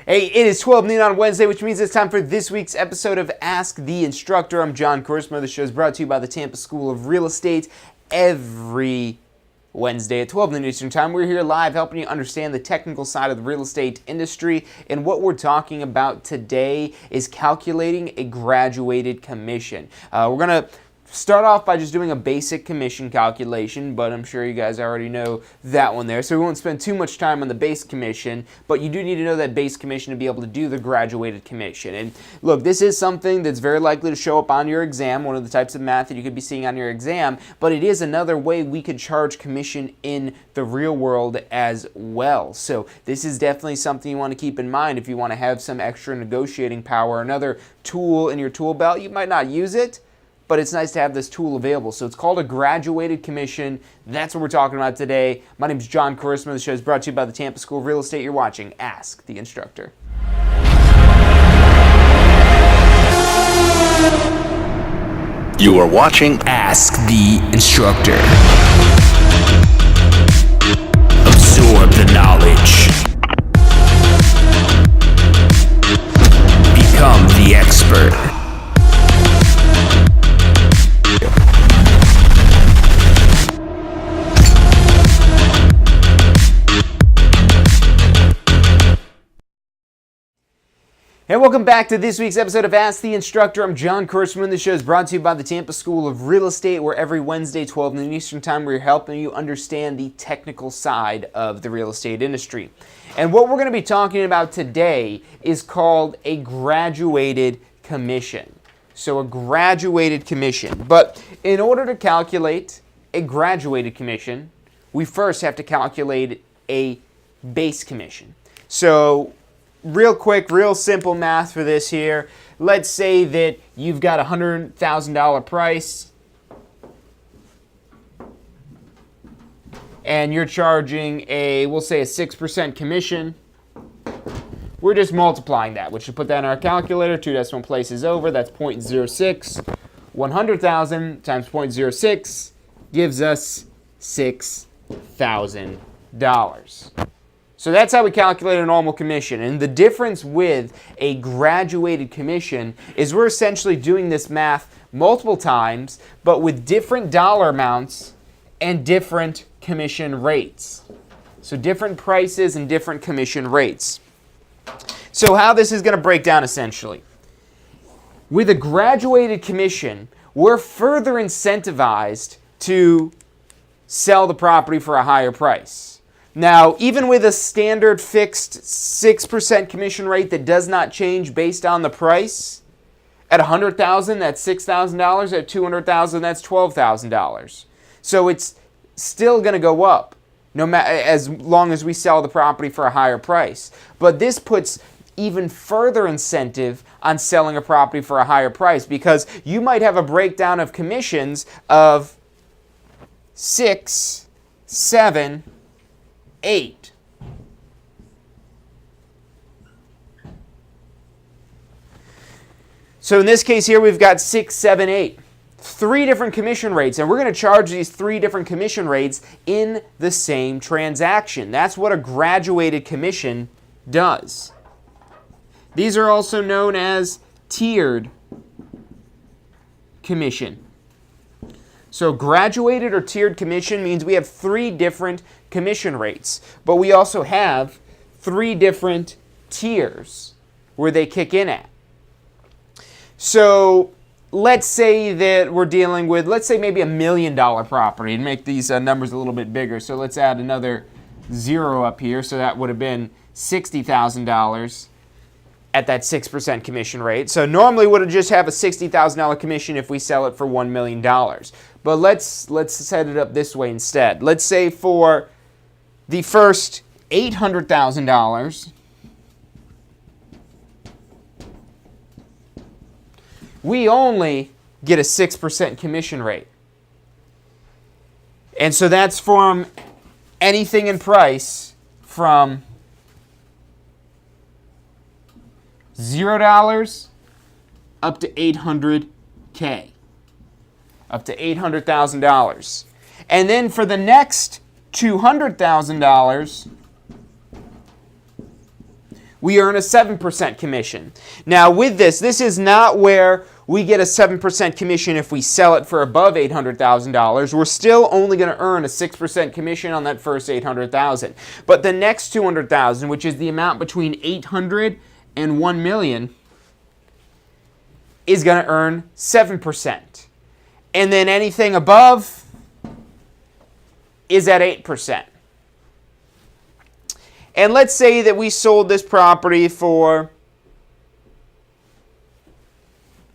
Hey, it is 12 noon on Wednesday, which means it's time for this week's episode of Ask the Instructor. I'm John Korsma. The show is brought to you by the Tampa School of Real Estate every Wednesday at 12 noon Eastern Time. We're here live helping you understand the technical side of the real estate industry. And what we're talking about today is calculating a graduated commission. We're going to start off by just doing a basic commission calculation, but I'm sure you guys already know that one there. So we won't spend too much time on the base commission, but you do need to know that base commission to be able to do the graduated commission. And look, this is something that's very likely to show up on your exam, one of the types of math that you could be seeing on your exam, but it is another way we could charge commission in the real world as well. So this is definitely something you want to keep in mind if you want to have some extra negotiating power, another tool in your tool belt. You might not use it, but it's nice to have this tool available. So it's called a graduated commission. That's what we're talking about today. My name is John Korsma. The show is brought to you by the Tampa School of Real Estate. You're watching Ask the Instructor. You are watching Ask the Instructor. Absorb the knowledge. Become the expert. And welcome back to this week's episode of Ask the Instructor. I'm John Korsman. The show is brought to you by the Tampa School of Real Estate, where every Wednesday, 12 noon Eastern Time, we're helping you understand the technical side of the real estate industry. And what we're going to be talking about today is called a graduated commission. So a graduated commission. But in order to calculate a graduated commission, we first have to calculate a base commission. So real quick, real simple math for this here. Let's say that you've got a $100,000 price and you're charging we'll say a 6% commission. We're just multiplying that, which should put that in our calculator. 2 decimal places over, that's 0.06. 100,000 times 0.06 gives us $6,000. So that's how we calculate a normal commission. And the difference with a graduated commission is we're essentially doing this math multiple times, but with different dollar amounts and different commission rates. So different prices and different commission rates. So how this is going to break down essentially. With a graduated commission, we're further incentivized to sell the property for a higher price. Now, even with a standard fixed 6% commission rate that does not change based on the price, at $100,000, that's $6,000. At $200,000, that's $12,000. So it's still going to go up, no matter as long as we sell the property for a higher price. But this puts even further incentive on selling a property for a higher price, because you might have a breakdown of commissions of 6, 7, 8. So in this case here, we've got 6, 7, 8. 3 different commission rates, and we're going to charge these 3 different commission rates in the same transaction. That's what a graduated commission does. These are also known as tiered commission. So graduated or tiered commission means we have 3 different commission rates, but we also have 3 different tiers where they kick in at. So let's say that we're dealing with, let's say maybe $1 million property, and make these numbers a little bit bigger. So let's add another 0 up here. So that would have been $60,000 at that 6% commission rate. So normally would just have a $60,000 commission if we sell it for $1 million. But let's set it up this way instead. Let's say for the first $800,000, we only get a 6% commission rate. And so that's from anything in price from $0 up to $800K, up to $800,000. And then for the next $200,000, we earn a 7% commission. Now with this is not where we get a 7% commission if we sell it for above $800,000. We're still only going to earn a 6% commission on that first $800,000. But the next $200,000, which is the amount between $800,000 and $1 million, is going to earn 7%. And then anything above is at 8%. And let's say that we sold this property for,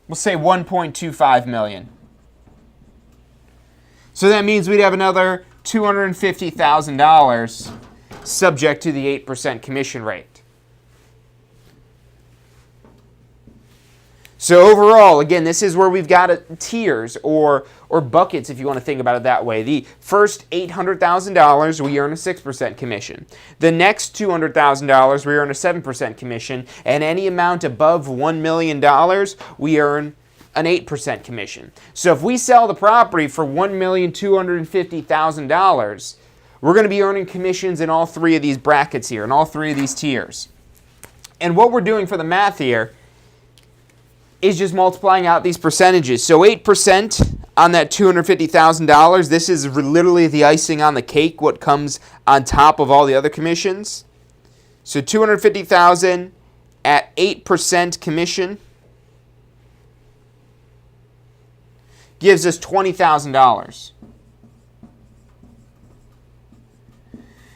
we'll say $1.25 million. So that means we'd have another $250,000 subject to the 8% commission rate. So overall, again, this is where we've got tiers or buckets, if you want to think about it that way. The first $800,000, we earn a 6% commission. The next $200,000, we earn a 7% commission. And any amount above $1 million, we earn an 8% commission. So if we sell the property for $1,250,000, we're going to be earning commissions in all three of these brackets here, in all three of these tiers. And what we're doing for the math here is just multiplying out these percentages. So 8% on that $250,000, this is literally the icing on the cake, what comes on top of all the other commissions. So $250,000 at 8% commission gives us $20,000.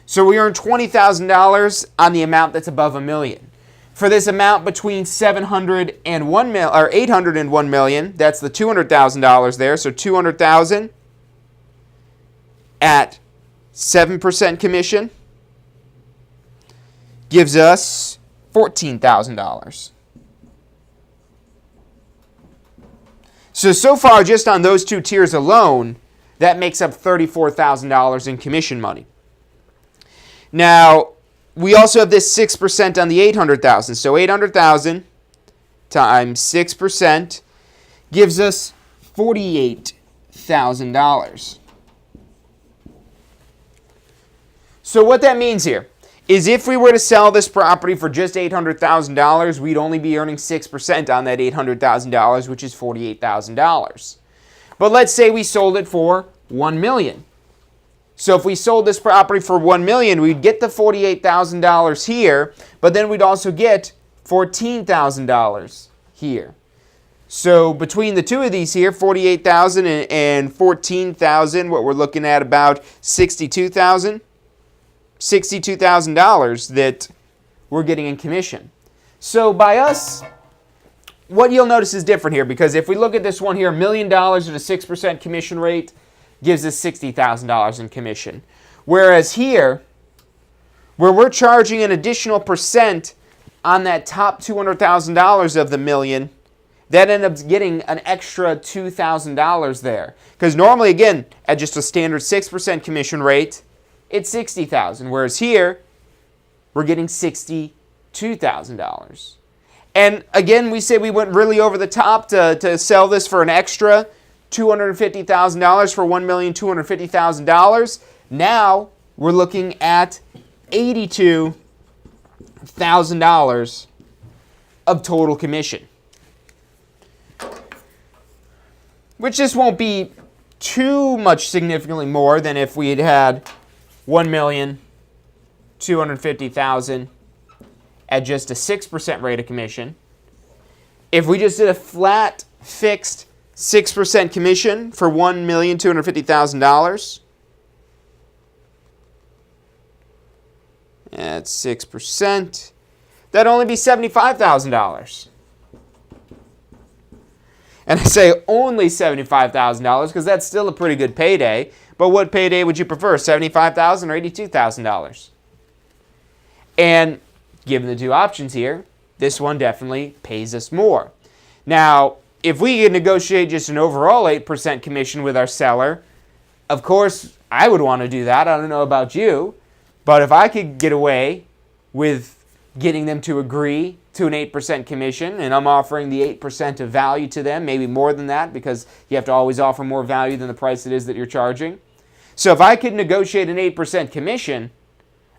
So we earn $20,000 on the amount that's above $1 million. For this amount between $801 million, that's the $200,000 there. So $200,000 at 7% commission gives us $14,000. So far, just on those two tiers alone, that makes up $34,000 in commission money. Now, we also have this 6% on the $800,000. So $800,000 times 6% gives us $48,000. So what that means here is if we were to sell this property for just $800,000, we'd only be earning 6% on that $800,000, which is $48,000. But let's say we sold it for $1 million. So if we sold this property for $1 million, we'd get the $48,000 here, but then we'd also get $14,000 here. So between the two of these here, $48,000 and $14,000, what we're looking at about $62,000 that we're getting in commission. So by us, what you'll notice is different here, because if we look at this one here, $1 million at a 6% commission rate gives us $60,000 in commission. Whereas here, where we're charging an additional percent on that top $200,000 of the million, that ends up getting an extra $2,000 there. Because normally, again, at just a standard 6% commission rate, it's $60,000. Whereas here, we're getting $62,000. And again, we say we went really over the top to sell this for an extra $250,000 for $1,250,000. Now we're looking at $82,000 of total commission, which just won't be too much significantly more than if we had $1,250,000 at just a 6% rate of commission. If we just did a flat, fixed 6% commission for $1,250,000. That's 6%. That'd only be $75,000. And I say only $75,000 because that's still a pretty good payday. But what payday would you prefer, $75,000 or $82,000? And given the two options here, this one definitely pays us more. Now, if we could negotiate just an overall 8% commission with our seller, of course, I would want to do that. I don't know about you. But if I could get away with getting them to agree to an 8% commission, and I'm offering the 8% of value to them, maybe more than that, because you have to always offer more value than the price it is that you're charging. So if I could negotiate an 8% commission,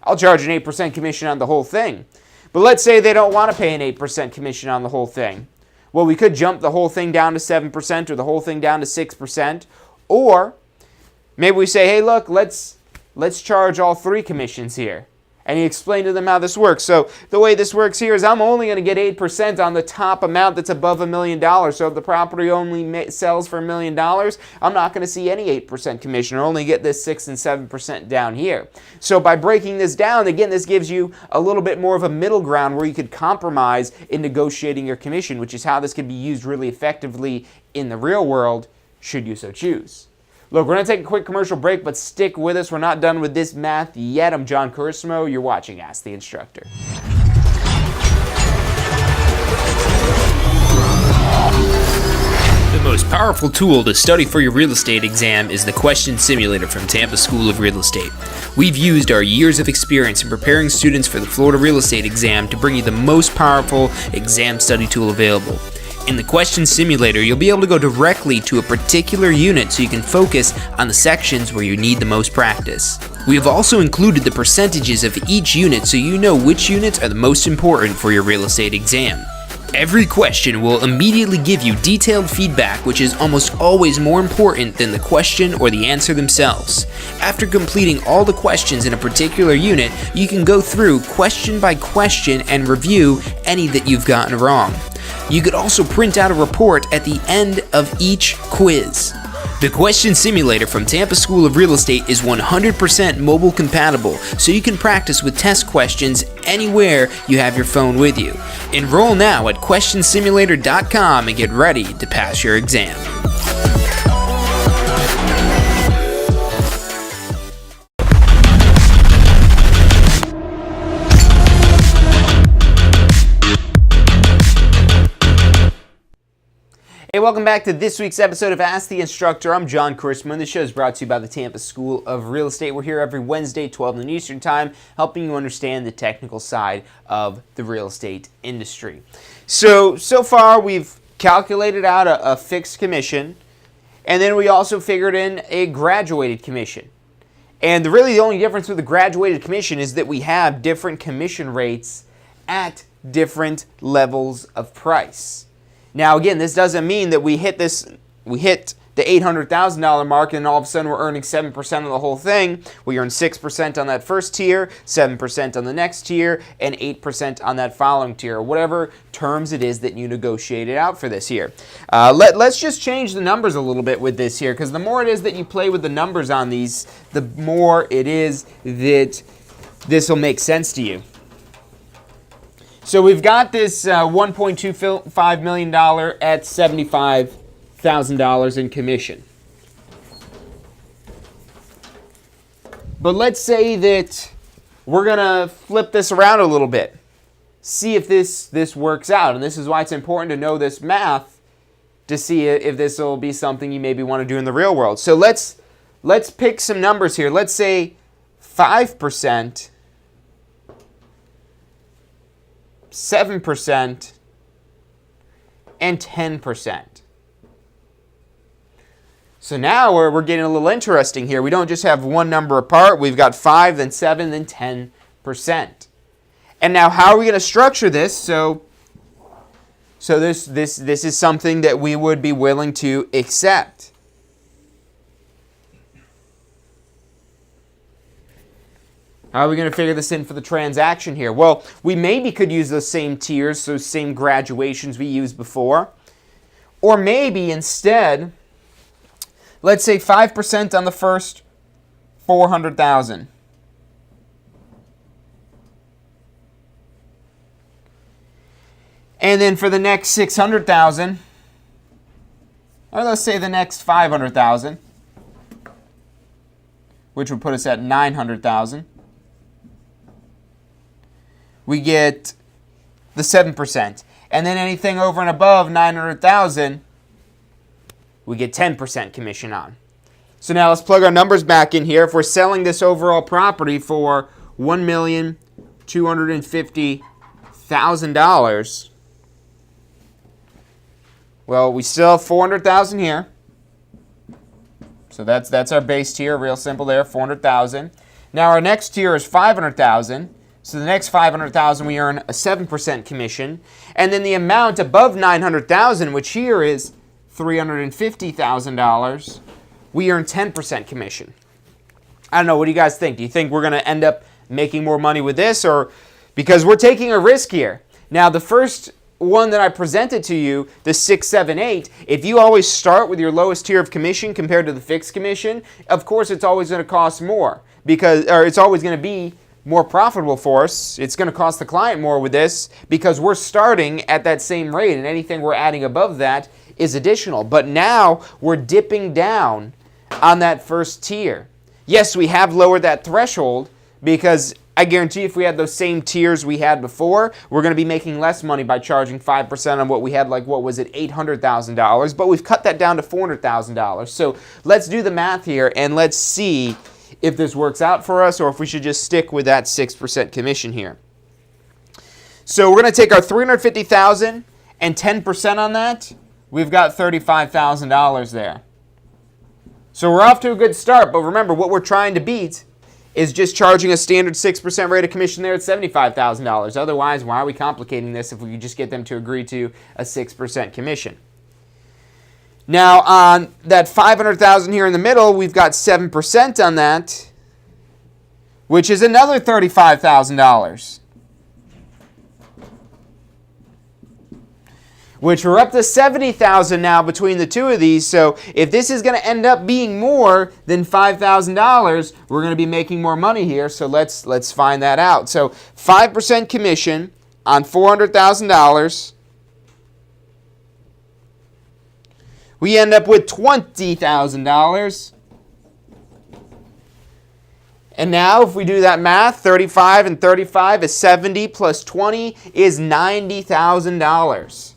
I'll charge an 8% commission on the whole thing. But let's say they don't want to pay an 8% commission on the whole thing. Well, we could jump the whole thing down to 7% or the whole thing down to 6%. Or maybe we say, hey, look, let's charge all 3 commissions here. And he explained to them how this works. So the way this works here is I'm only going to get 8% on the top amount that's above $1 million. So if the property only sells for $1 million, I'm not going to see any 8% commission. I'll only get this 6 and 7% down here. So by breaking this down, again, this gives you a little bit more of a middle ground where you could compromise in negotiating your commission, which is how this can be used really effectively in the real world, should you so choose. Look, we're going to take a quick commercial break, but stick with us. We're not done with this math yet. I'm John Carissimo. You're watching Ask the Instructor. The most powerful tool to study for your real estate exam is the Question Simulator from Tampa School of Real Estate. We've used our years of experience in preparing students for the Florida real estate exam to bring you the most powerful exam study tool available. In the Question Simulator, you'll be able to go directly to a particular unit so you can focus on the sections where you need the most practice. We have also included the percentages of each unit so you know which units are the most important for your real estate exam. Every question will immediately give you detailed feedback, which is almost always more important than the question or the answer themselves. After completing all the questions in a particular unit, you can go through question by question and review any that you've gotten wrong. You could also print out a report at the end of each quiz. The Question Simulator from Tampa School of Real Estate is 100% mobile compatible, so you can practice with test questions anywhere you have your phone with you. Enroll now at questionsimulator.com and get ready to pass your exam. Hey, welcome back to this week's episode of Ask the Instructor. I'm John Carissimo. This show is brought to you by the Tampa School of Real Estate. We're here every Wednesday, 12 noon Eastern Time, helping you understand the technical side of the real estate industry. So far we've calculated out a fixed commission, and then we also figured in a graduated commission. And really the only difference with the graduated commission is that we have different commission rates at different levels of price. Now, again, this doesn't mean that we hit the $800,000 mark and all of a sudden we're earning 7% of the whole thing. We earn 6% on that first tier, 7% on the next tier, and 8% on that following tier, whatever terms it is that you negotiated out for this here. Let's just change the numbers a little bit with this here, because the more it is that you play with the numbers on these, the more it is that this will make sense to you. So we've got this $1.25 million at $75,000 in commission. But let's say that we're going to flip this around a little bit. See if this works out. And this is why it's important to know this math to see if this will be something you maybe want to do in the real world. So let's pick some numbers here. Let's say 5%. 7%, and 10%. So now we're getting a little interesting here. We don't just have one number apart. We've got 5, then 7, then 10%. And now how are we going to structure this? So this is something that we would be willing to accept. How are we going to figure this in for the transaction here? Well, we maybe could use those same tiers, those same graduations we used before. Or maybe instead, let's say 5% on the first $400,000. And then for the next $600,000, or let's say the next $500,000, which would put us at $900,000. We get the 7%. And then anything over and above $900,000, we get 10% commission on. So now let's plug our numbers back in here. If we're selling this overall property for $1,250,000, well, we still have $400,000 here. So that's our base tier, real simple there, $400,000. Now our next tier is $500,000. So the next $500,000 we earn a 7% commission, and then the amount above $900,000, which here is $350,000, we earn 10% commission. I don't know, what do you guys think? Do you think we're going to end up making more money with this, or because we're taking a risk here? Now, the first one that I presented to you, the 6, 7, 8, if you always start with your lowest tier of commission compared to the fixed commission, of course it's always going to cost more, or it's always going to be more profitable for us. It's going to cost the client more with this because we're starting at that same rate, and anything we're adding above that is additional. But now we're dipping down on that first tier. Yes, we have lowered that threshold because I guarantee if we had those same tiers we had before, we're going to be making less money by charging 5% on what we had, like, what was it, $800,000, but we've cut that down to $400,000. So let's do the math here and let's see if this works out for us or if we should just stick with that 6% commission here. So we're going to take our $350,000 and 10% on that. We've got $35,000 there. So we're off to a good start, but remember, what we're trying to beat is just charging a standard 6% rate of commission there at $75,000. Otherwise, why are we complicating this if we could just get them to agree to a 6% commission? Now, on that $500,000 here in the middle, we've got 7% on that, which is another $35,000. Which we're up to $70,000 now between the two of these. So if this is going to end up being more than $5,000, we're going to be making more money here. So let's find that out. So 5% commission on $400,000. We end up with $20,000. And now if we do that math, 35 and 35 is 70 plus 20 is $90,000.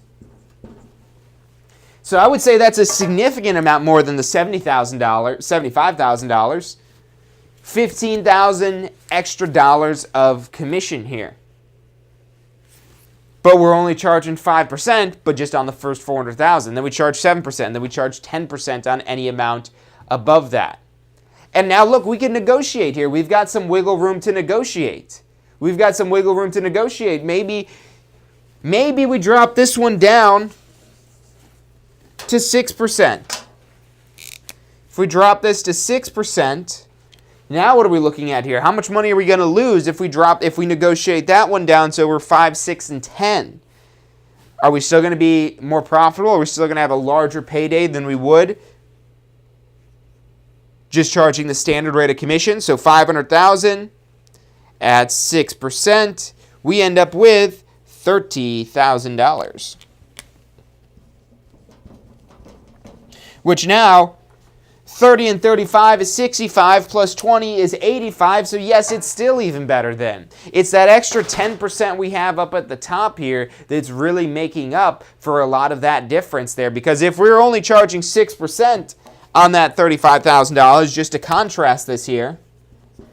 So I would say that's a significant amount more than the $75,000, $15,000 extra dollars of commission here. But we're only charging 5%, but just on the first $400,000. Then we charge 7%, then we charge 10% on any amount above that. And now look, we can negotiate here. We've got some wiggle room to negotiate. Maybe we drop this one down to 6%. If we drop this to 6%, now what are we looking at here? How much money are we going to lose if we negotiate that one down so we're 5, 6, and 10? Are we still going to be more profitable? Are we still going to have a larger payday than we would just charging the standard rate of commission? So $500,000 at 6%, we end up with $30,000. Which now, 30 and 35 is 65, plus 20 is 85, so yes, it's still even better then. It's that extra 10% we have up at the top here that's really making up for a lot of that difference there, because if we're only charging 6% on that $35,000, just to contrast this here,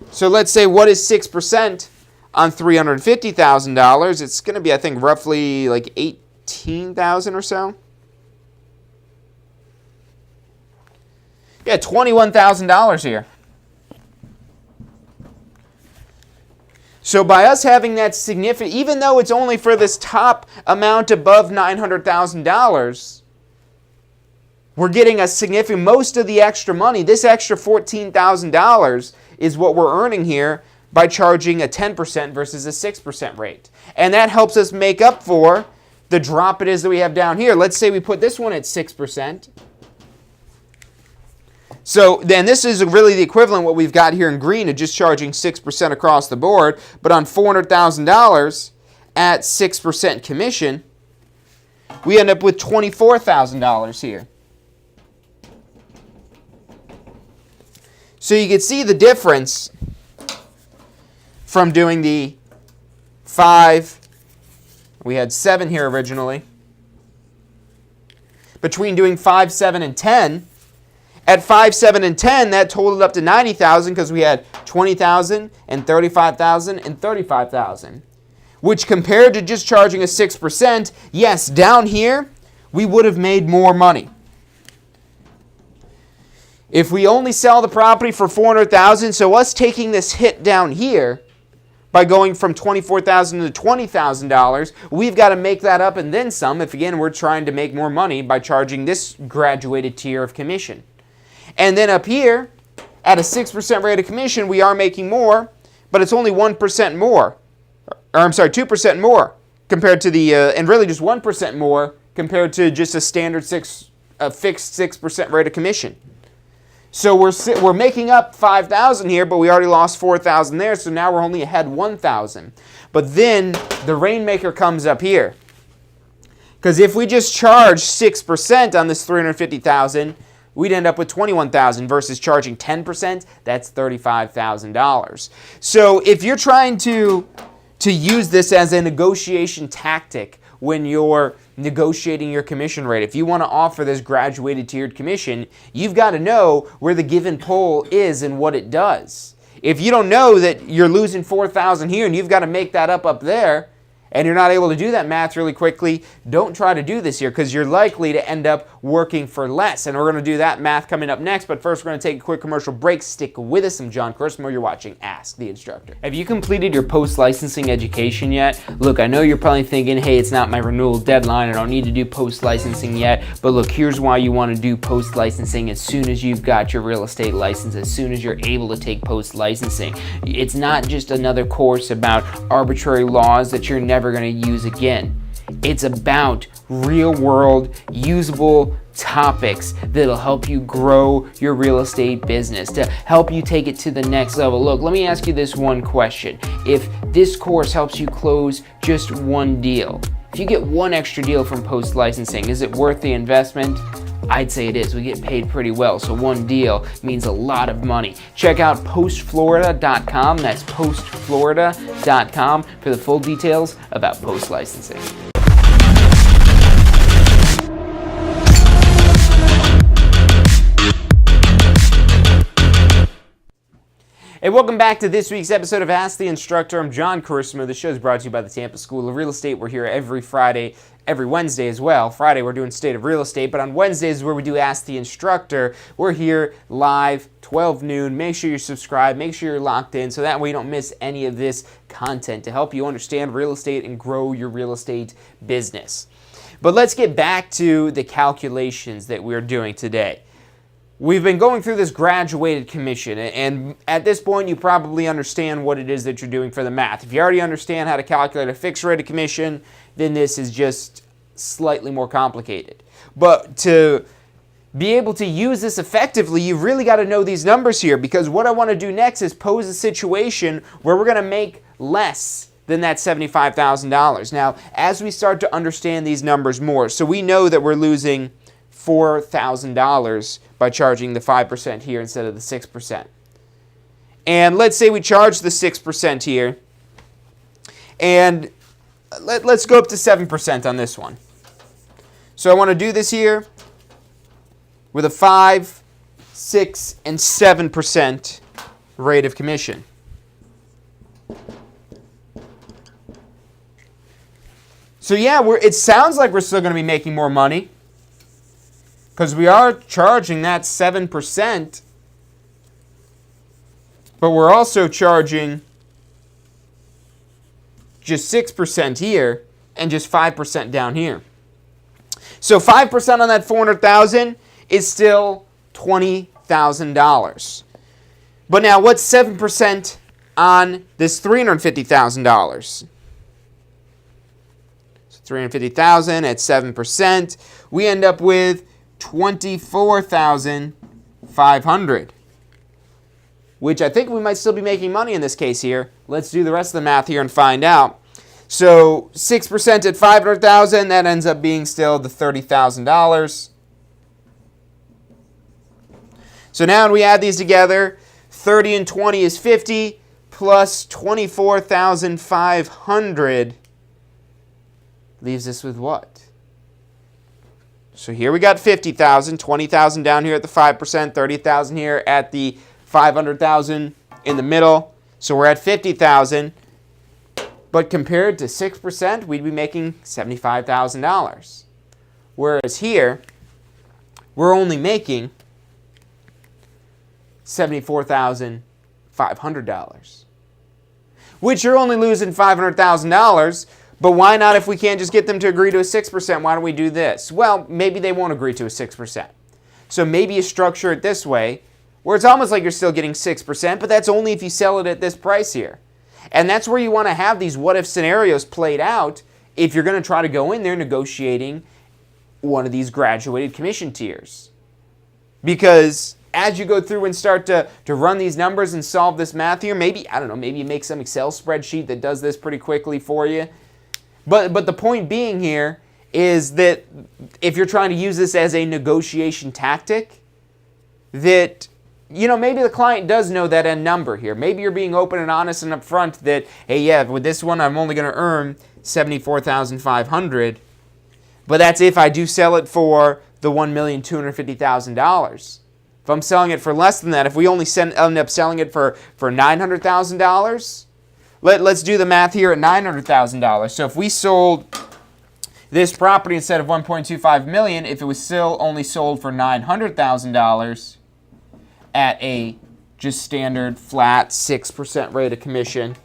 so let's say what is 6% on $350,000? It's going to be, I think, roughly like $18,000 or so. Yeah, $21,000 here. So by us having that significant, even though it's only for this top amount above $900,000, we're getting a significant, most of the extra money, this extra $14,000 is what we're earning here by charging a 10% versus a 6% rate. And that helps us make up for the drop it is that we have down here. Let's say we put this one at 6%. So then this is really the equivalent what we've got here in green of just charging 6% across the board. But on $400,000 at 6% commission, we end up with $24,000 here. So you can see the difference from doing the 5, we had 7 here originally, between doing 5, 7, and 10. At 5, 7, and 10, that totaled up to $90,000 because we had $20,000 and $35,000 and $35,000. Which compared to just charging a 6%, yes, down here, we would have made more money. If we only sell the property for $400,000, so us taking this hit down here by going from $24,000 to $20,000, we've got to make that up and then some if, again, we're trying to make more money by charging this graduated tier of commission. And then up here, at a 6% rate of commission, we are making more, but it's only 1% more. Or I'm sorry, 2% more compared to the, and really just 1% more compared to just a standard fixed 6% rate of commission. So we're making up $5,000 here, but we already lost $4,000 there, so now we're only ahead $1,000. But then the rainmaker comes up here. Because if we just charge 6% on this $350,000, we'd end up with $21,000 versus charging 10%, that's $35,000. So if you're trying to use this as a negotiation tactic when you're negotiating your commission rate, if you want to offer this graduated tiered commission, you've got to know where the give and pull is and what it does. If you don't know that you're losing $4,000 here and you've got to make that up there, and you're not able to do that math really quickly, don't try to do this here because you're likely to end up working for less. And we're going to do that math coming up next, but first we're going to take a quick commercial break. Stick with us. I'm John Kursmo. You're watching Ask the Instructor. Have you completed your post-licensing education yet? Look, I know you're probably thinking, hey, it's not my renewal deadline. I don't need to do post-licensing yet. But look, here's why you want to do post-licensing as soon as you've got your real estate license, as soon as you're able to take post-licensing. It's not just another course about arbitrary laws that you're never going to use again. It's about real-world, usable topics that'll help you grow your real estate business, to help you take it to the next level. Look, let me ask you this one question. If this course helps you close just one deal, if you get one extra deal from post-licensing, is it worth the investment? I'd say it is. We get paid pretty well, so one deal means a lot of money. Check out postflorida.com. That's postflorida.com for the full details about post-licensing. Hey, welcome back to this week's episode of Ask the Instructor. I'm John Kursmo. The show is brought to you by the Tampa School of Real Estate. We're here every Wednesday as well. Friday we're doing State of Real Estate, but on Wednesdays where we do Ask the Instructor, we're here live, 12 noon. Make sure you're subscribed, make sure you're locked in, so that way you don't miss any of this content to help you understand real estate and grow your real estate business. But let's get back to the calculations that we're doing today. We've been going through this graduated commission, and at this point you probably understand what it is that you're doing for the math. If you already understand how to calculate a fixed rate of commission, then this is just slightly more complicated. But to be able to use this effectively, you've really got to know these numbers here, because what I want to do next is pose a situation where we're going to make less than that $75,000. Now, as we start to understand these numbers more, so we know that we're losing $4,000 by charging the 5% here instead of the 6%. And let's say we charge the 6% here, and let's go up to 7% on this one. So I want to do this here with a 5, 6, and 7% rate of commission. So yeah, it sounds like we're still going to be making more money, because we are charging that 7%, but we're also charging just 6% here and just 5% down here. So 5% on that $400,000 is still $20,000. But now what's 7% on this $350,000? So $350,000 at 7%, we end up with $24,500, which I think we might still be making money in this case here. Let's do the rest of the math here and find out. So 6% at $500,000, that ends up being still the $30,000. So now when we add these together, 30 and 20 is 50, plus 24,500 leaves us with what? So here we got 50,000, 20,000 down here at the 5%, 30,000 here at the 500,000 in the middle. So we're at 50,000. But compared to 6%, we'd be making $75,000. Whereas here, we're only making $74,500. which you're only losing $500,000. But why not, if we can't just get them to agree to a 6%, why don't we do this? Well, maybe they won't agree to a 6%. So maybe you structure it this way, where it's almost like you're still getting 6%, but that's only if you sell it at this price here. And that's where you want to have these what-if scenarios played out if you're going to try to go in there negotiating one of these graduated commission tiers. Because as you go through and start to run these numbers and solve this math here, maybe, I don't know, maybe you make some Excel spreadsheet that does this pretty quickly for you. But the point being here is that if you're trying to use this as a negotiation tactic, that, you know, maybe the client does know that end number here. Maybe you're being open and honest and upfront that, hey, yeah, with this one I'm only going to earn $74,500, but that's if I do sell it for the $1,250,000. If I'm selling it for less than that, if we only end up selling it for $900,000, let's do the math here at $900,000. So if we sold this property instead of $1.25 million, if it was still only sold for $900,000 at a just standard flat 6% rate of commission,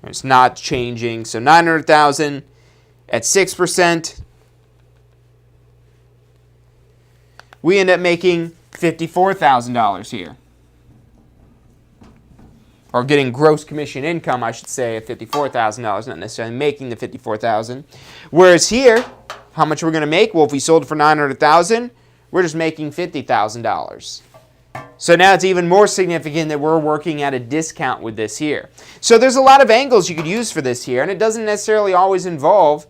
it's not changing. So $900,000 at 6%, we end up making $54,000 here. Or getting gross commission income, I should say, of $54,000, not necessarily making the $54,000. Whereas here, how much we're going to make? Well, if we sold it for $900,000, we're just making $50,000. So now it's even more significant that we're working at a discount with this here. So there's a lot of angles you could use for this here, and it doesn't necessarily always involve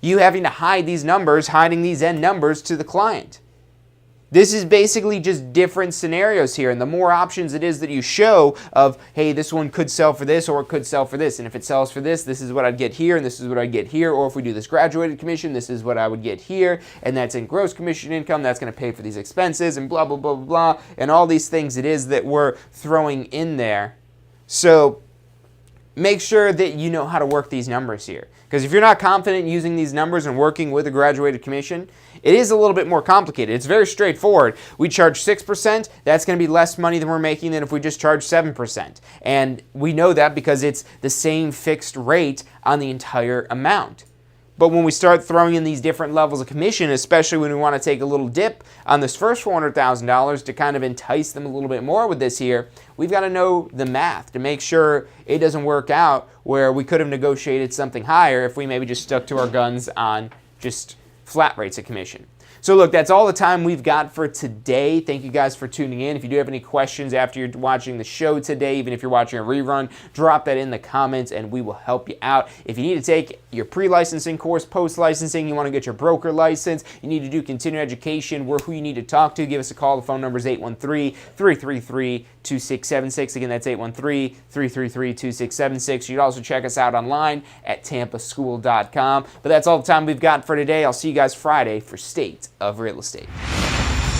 you having to hide these numbers, hiding these end numbers to the client. This is basically just different scenarios here, and the more options it is that you show of, hey, this one could sell for this or it could sell for this, and if it sells for this, this is what I'd get here and this is what I'd get here, or if we do this graduated commission, this is what I would get here, and that's in gross commission income, that's going to pay for these expenses, and blah, blah, blah, blah, blah, and all these things it is that we're throwing in there. So make sure that you know how to work these numbers here. Because if you're not confident using these numbers and working with a graduated commission, it is a little bit more complicated. It's very straightforward. We charge 6%. That's going to be less money than we're making than if we just charge 7%. And we know that because it's the same fixed rate on the entire amount. But when we start throwing in these different levels of commission, especially when we want to take a little dip on this first $400,000 to kind of entice them a little bit more with this here, we've got to know the math to make sure it doesn't work out where we could have negotiated something higher if we maybe just stuck to our guns on just flat rates of commission. So look, that's all the time we've got for today. Thank you guys for tuning in. If you do have any questions after you're watching the show today, even if you're watching a rerun, drop that in the comments and we will help you out. If you need to take your pre-licensing course, post-licensing, you want to get your broker license, you need to do continuing education, we're who you need to talk to, give us a call. The phone number is 813-333-2676. Again, that's 813-333-2676. You'd also check us out online at tampaschool.com. But that's all the time we've got for today. I'll see you guys Friday for State of Real Estate.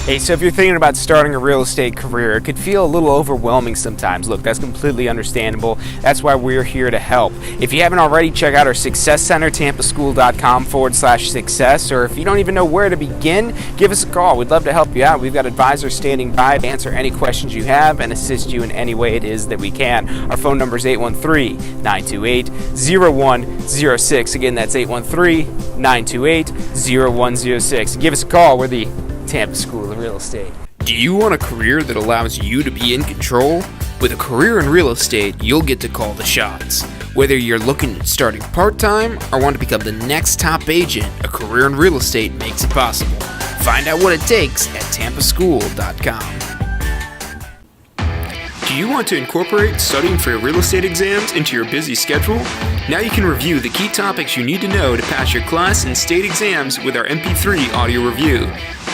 Hey, so if you're thinking about starting a real estate career, it could feel a little overwhelming sometimes. Look, that's completely understandable. That's why we're here to help. If you haven't already, check out our Success Center, tampaschool.com/success, or if you don't even know where to begin, give us a call. We'd love to help you out. We've got advisors standing by to answer any questions you have and assist you in any way it is that we can. Our phone number is 813-928-0106. Again, that's 813-928-0106. Give us a call. We're the Tampa School of Real Estate. Do you want a career that allows you to be in control? With a career in real estate, you'll get to call the shots. Whether you're looking at starting part-time or want to become the next top agent, a career in real estate makes it possible. Find out what it takes at tampaschool.com. Do you want to incorporate studying for your real estate exams into your busy schedule? Now you can review the key topics you need to know to pass your class and state exams with our MP3 audio review.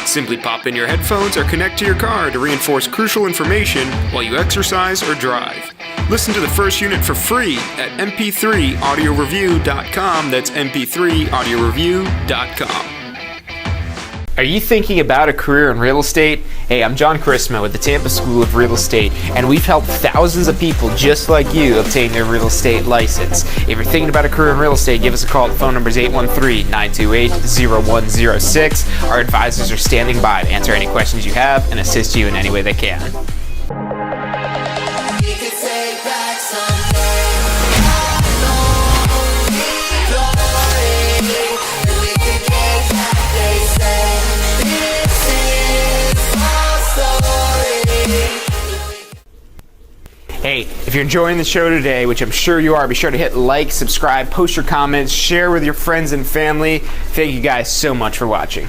Simply pop in your headphones or connect to your car to reinforce crucial information while you exercise or drive. Listen to the first unit for free at mp3audioreview.com. That's mp3audioreview.com. Are you thinking about a career in real estate? Hey, I'm John Chrisma with the Tampa School of Real Estate, and we've helped thousands of people just like you obtain their real estate license. If you're thinking about a career in real estate, give us a call. The phone number is 813-928-0106. Our advisors are standing by to answer any questions you have and assist you in any way they can. We could take back Sunday. Hey, if you're enjoying the show today, which I'm sure you are, be sure to hit like, subscribe, post your comments, share with your friends and family. Thank you guys so much for watching.